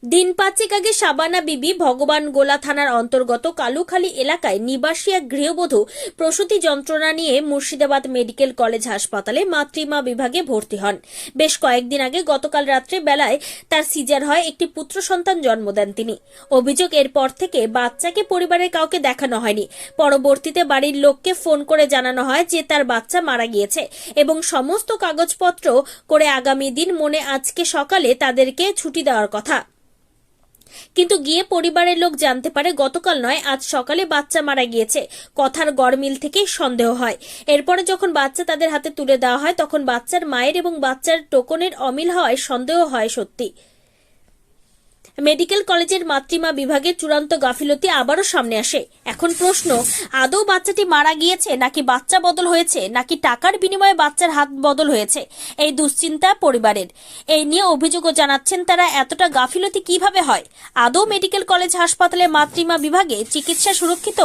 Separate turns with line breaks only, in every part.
দিন পাঁচেক আগে শাবানা বিবি ভগবান গোলা থানার অন্তর্গত কালুখালী এলাকায় নিবাসী এক গৃহবধূ প্রসূতি যন্ত্রণা নিয়ে মুর্শিদাবাদ মেডিকেল কলেজ হাসপাতালে মাতৃমা বিভাগে ভর্তি হন। বেশ কয়েকদিন আগে গতকাল রাত্রে বেলায় তার সিজার হয়, একটি পুত্র সন্তান জন্ম দেন তিনি। অভিযোগ, এরপর থেকে বাচ্চাকে পরিবারের কাউকে দেখানো হয়নি। পরবর্তীতে বাড়ির লোককে ফোন করে জানানো হয় যে তার বাচ্চা মারা গিয়েছে এবং সমস্ত কাগজপত্র করে আগামী দিন মনে আজকে সকালে তাদেরকে ছুটি দেওয়ার কথা। কিন্তু গিয়ে পরিবারের লোক জানতে পারে গতকাল নয়, আজ সকালে বাচ্চা মারা গিয়েছে। কথার গড়মিল থেকেই সন্দেহ হয়। এরপরে যখন বাচ্চা তাদের হাতে তুলে দেওয়া হয় তখন বাচ্চার মায়ের এবং বাচ্চার টোকনের অমিল হওয়ায় সন্দেহ হয় সত্যি। মেডিকেল কলেজের মাতৃমা বিভাগের চূড়ান্ত গাফিলতি আবারও সামনে আসে। এখন প্রশ্ন, আদৌ বাচ্চাটি মারা গিয়েছে নাকি বাচ্চা বদল হয়েছে, নাকি টাকার বিনিময়ে বাচ্চার হাত বদল হয়েছে, এই দুশ্চিন্তা পরিবারের। এই নিয়ে অভিযোগও জানাচ্ছেন তারা, এতটা গাফিলতি কিভাবে হয়? আদৌ মেডিকেল কলেজ হাসপাতালে মাতৃমা বিভাগে চিকিৎসা সুরক্ষিত,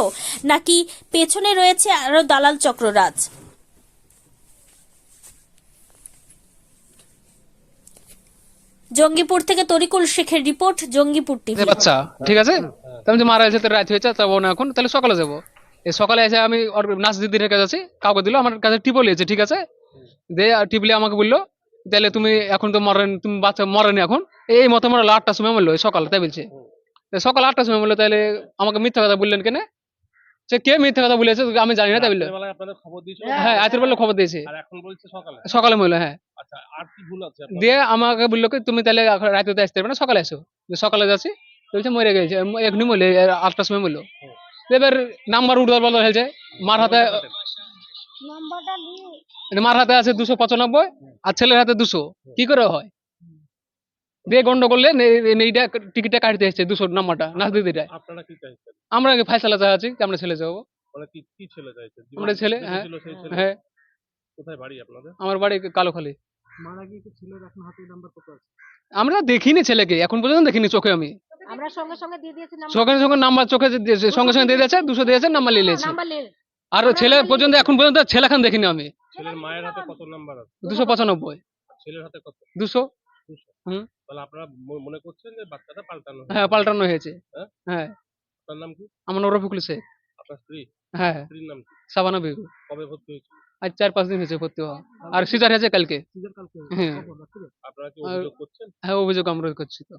নাকি পেছনে রয়েছে আরো দালাল চক্ররাজ? জঙ্গিপুর থেকে তরিকুল শেখের রিপোর্ট, জঙ্গিপুর টিভি।
বাচ্চা ঠিক আছে, তেমন যে মারা গেছে, তো রাত হয়েছে, যাবো না এখন, তাহলে সকালে যাবো। এই সকালে এসে আমি ওর নাচ দিদির কাছে আছি, কাউকে দিল, আমার কাছে টিপও লিয়েছে, ঠিক আছে, দিয়ে টিপলে আমাকে বললো তাহলে তুমি এখন তো মরেন, তুমি বাচ্চা মরেনি এখন, এই মতো মরলো 8টার সময় মরলো, সকাল, তাই বলছে। সকাল 8টার সময় বললো, তাহলে আমাকে মিথ্যা কথা বললেন কেন? সে কে মিথ্যা কথা বলেছে আমি জানি না, তাই বললো। হ্যাঁ, রাতের বেলা খবর দিয়েছে, সকালে মরলো। হ্যাঁ, দিয়ে আমাকে বললো কি তুমি তাহলে রাতে আসতে পারবে না, সকালে এসো। সকালে যাচ্ছি, বলছে মরে গেছে, এখনই মরলে, 8টার সময় মরলো। এবার নাম্বার উঠবার বলা হয়েছে, মার হাতে আছে 295 আর ছেলের হাতে 200, কি করে হয়? দিয়ে গন্ডগোল এইটা টিকিটটা কাটতে এসছে 200 নাম্বারটা নাচ দিদিটা। আমরা ফাইসালা চা আছি, আমরা ছেলে যাবো, আমরা ছেলে। হ্যাঁ হ্যাঁ, আমার বাড়ি কালোখালী। আমরা দেখিনি ছেলেকে, এখন পর্যন্ত দেখিনি চোখে। আমি
আমরা সঙ্গে সঙ্গে দিয়ে দিয়েছি নাম্বার,
সঙ্গে সঙ্গে নাম্বার চোখে সঙ্গে সঙ্গে দিয়ে দিয়েছে, 200 দিয়েছে, নাম্বার নিয়ে নিয়েছে।
নাম্বার নিয়ে
আর ছেলে পর্যন্ত এখন পর্যন্ত ছেলেখান দেখিনি আমি।
ছেলের মায়ের হাতে কত নাম্বার আছে?
295।
ছেলের হাতে কত?
200।
200।
হুম,
তাহলে আপনারা মনে করছেন যে বাচ্চাটা পাল্টানো হয়েছে?
হ্যাঁ পাল্টানো হয়েছে।
হ্যাঁ?
হ্যাঁ,
আপনার নাম কি?
আমার নাম রফিকুল শেখ।
আপনার স্ত্রী?
হ্যাঁ,
স্ত্রীর নাম কি?
শাবানা বেগম।
কবে ভর্তি হয়েছিল?
আজ 4-5 দিন হয়েছে ভর্তি হওয়া, আর সিজার হয়েছে কালকে। হ্যাঁ,
আপনারা কি
আর
অভিযোগ করছেন?
হ্যাঁ, অভিযোগ আমরা করছি তো।